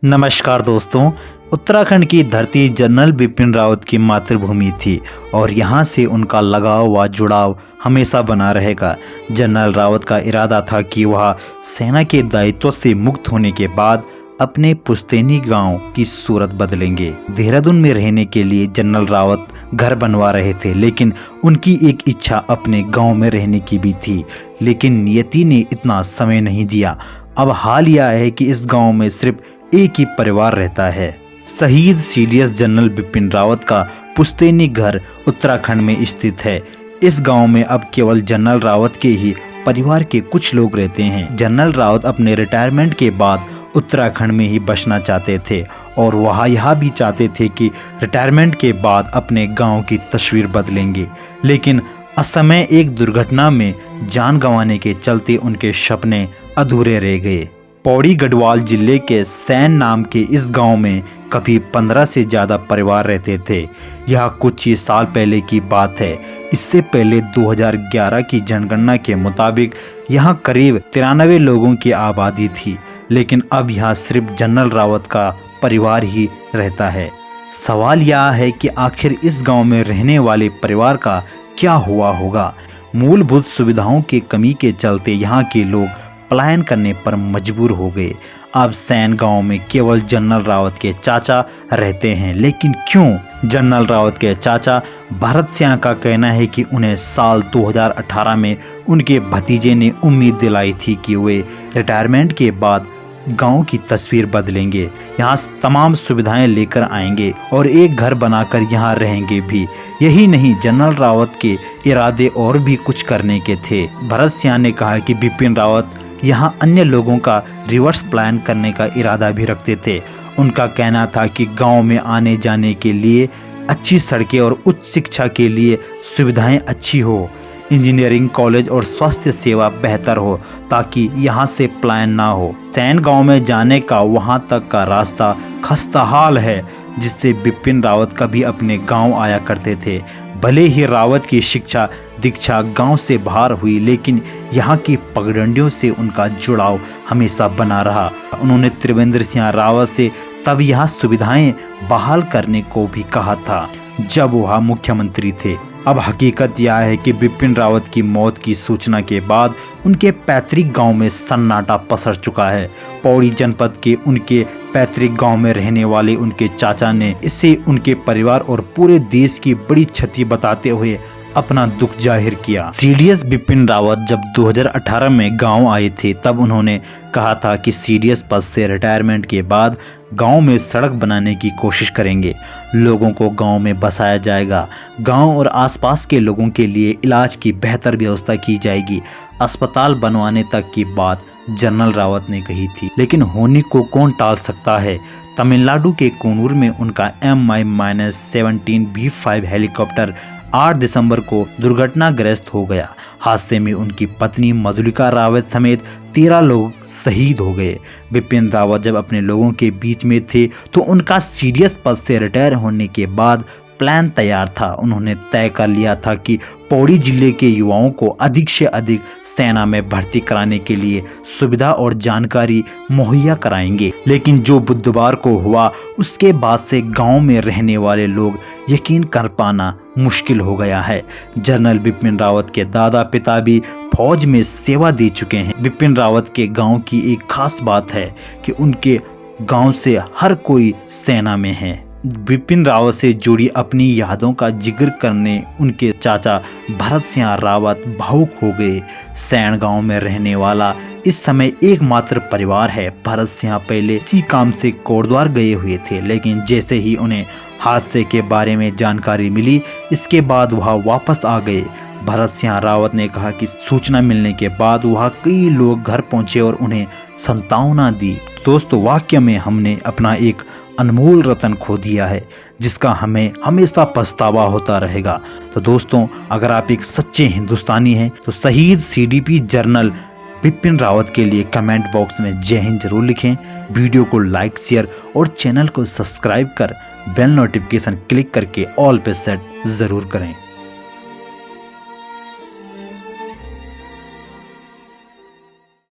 नमस्कार दोस्तों। उत्तराखंड की धरती जनरल बिपिन रावत की मातृभूमि थी और यहाँ से उनका लगाव व जुड़ाव हमेशा बना रहेगा। जनरल रावत का इरादा था कि वह सेना के दायित्व से मुक्त होने के बाद अपने पुश्तैनी गांव की सूरत बदलेंगे। देहरादून में रहने के लिए जनरल रावत घर बनवा रहे थे, लेकिन उनकी एक इच्छा अपने गांव में रहने की भी थी, लेकिन नियति ने इतना समय नहीं दिया। अब हाल यह है कि इस गांव में सिर्फ एक ही परिवार रहता है। शहीद सीडीएस जनरल बिपिन रावत का पुश्तैनी घर उत्तराखंड में स्थित है। इस गांव में अब केवल जनरल रावत के ही परिवार के कुछ लोग रहते हैं। जनरल रावत अपने रिटायरमेंट के बाद उत्तराखंड में ही बसना चाहते थे और वह यह भी चाहते थे कि रिटायरमेंट के बाद अपने गांव की तस्वीर बदलेंगे, लेकिन असमय एक दुर्घटना में जान गंवाने के चलते उनके सपने अधूरे रह गए। पौड़ी गढ़वाल जिले के सैन नाम के इस गांव में कभी 15 से ज़्यादा परिवार रहते थे। यह कुछ ही साल पहले की बात है। इससे पहले 2011 की जनगणना के मुताबिक यहाँ करीब 93 लोगों की आबादी थी, लेकिन अब यहाँ सिर्फ जनरल रावत का परिवार ही रहता है। सवाल यह है कि आखिर इस गांव में रहने वाले परिवार का क्या हुआ होगा। मूलभूत सुविधाओं की कमी के चलते यहाँ के लोग पलायन करने पर मजबूर हो गए। अब सैन गांव में केवल जनरल रावत के चाचा रहते हैं, लेकिन क्यों? जनरल रावत के चाचा भरत सिंह का कहना है कि उन्हें साल 2018 में उनके भतीजे ने उम्मीद दिलाई थी कि वे रिटायरमेंट के बाद गांव की तस्वीर बदलेंगे, यहाँ तमाम सुविधाएं लेकर आएंगे और एक घर बनाकर यहाँ रहेंगे भी। यही नहीं, जनरल रावत के इरादे और भी कुछ करने के थे। भरत सिंह ने कहा कि बिपिन रावत यहाँ अन्य लोगों का रिवर्स प्लान करने का इरादा भी रखते थे। उनका कहना था कि गांव में आने जाने के लिए अच्छी सड़कें और उच्च शिक्षा के लिए सुविधाएं अच्छी हो, इंजीनियरिंग कॉलेज और स्वास्थ्य सेवा बेहतर हो, ताकि यहाँ से पलायन ना हो। सैन गांव में जाने का वहाँ तक का रास्ता खस्ताहाल है, जिससे बिपिन रावत कभी अपने गांव आया करते थे। भले ही रावत की शिक्षा दीक्षा गांव से बाहर हुई, लेकिन यहाँ की पगडंडियों से उनका जुड़ाव हमेशा बना रहा। उन्होंने त्रिवेंद्र सिंह रावत से तब यह सुविधाएं बहाल करने को भी कहा था जब वह मुख्यमंत्री थे। अब हकीकत यह है कि बिपिन रावत की मौत की सूचना के बाद उनके पैतृक गांव में सन्नाटा पसर चुका है। पौड़ी जनपद के उनके पैतृक गांव में रहने वाले उनके चाचा ने इसे उनके परिवार और पूरे देश की बड़ी क्षति बताते हुए अपना दुख जाहिर किया। सीडीएस बिपिन रावत जब 2018 में गांव आए थे, तब उन्होंने कहा था कि सीडीएस पद से रिटायरमेंट के बाद गांव में सड़क बनाने की कोशिश करेंगे, लोगों को गांव में बसाया जाएगा, गांव और आसपास के लोगों के लिए इलाज की बेहतर व्यवस्था की जाएगी, अस्पताल बनवाने तक की बात जनरल रावत ने कही थी। लेकिन होने को कौन टाल सकता है। तमिलनाडु के कूनूर में उनका MI-17 B5 हेलीकॉप्टर 8 दिसंबर को दुर्घटनाग्रस्त हो गया। हादसे में उनकी पत्नी मधुलिका रावत समेत 13 लोग शहीद हो गए। बिपिन रावत जब अपने लोगों के बीच में थे तो उनका सीडीएस पद से रिटायर होने के बाद प्लान तैयार था। उन्होंने तय कर लिया था कि पौड़ी जिले के युवाओं को अधिक से अधिक सेना में भर्ती कराने के लिए सुविधा और जानकारी मुहैया कराएंगे। लेकिन जो बुधवार को हुआ, उसके बाद से गांव में रहने वाले लोग यकीन कर पाना मुश्किल हो गया है। जनरल बिपिन रावत के दादा पिता भी फौज में सेवा दे चुके हैं। बिपिन रावत के गांव की एक खास बात है कि उनके गांव से हर कोई सेना में है। बिपिन रावत से जुड़ी अपनी यादों का जिक्र करने उनके चाचा भरत सिंह रावत भावुक हो गए। सैन गांव में रहने वाला इस समय एकमात्र परिवार है। भरत सिंह पहले इसी काम से कोटद्वार गए हुए थे, लेकिन जैसे ही उन्हें हादसे के बारे में जानकारी मिली, इसके बाद वह वापस आ गए। भरत सिंह रावत ने कहा कि सूचना मिलने के बाद वह कई लोग घर पहुंचे और उन्हें सांत्वना दी। दोस्तों, वाक्य में हमने अपना एक अनमोल रतन खो दिया है, जिसका हमें हमेशा पछतावा होता रहेगा। तो दोस्तों, अगर आप एक सच्चे हिंदुस्तानी हैं तो शहीद सीडीपी जनरल बिपिन रावत के लिए कमेंट बॉक्स में जय हिंद जरूर लिखें। वीडियो को लाइक शेयर और चैनल को सब्सक्राइब कर बेल नोटिफिकेशन क्लिक करके ऑल पे सेट जरूर करें।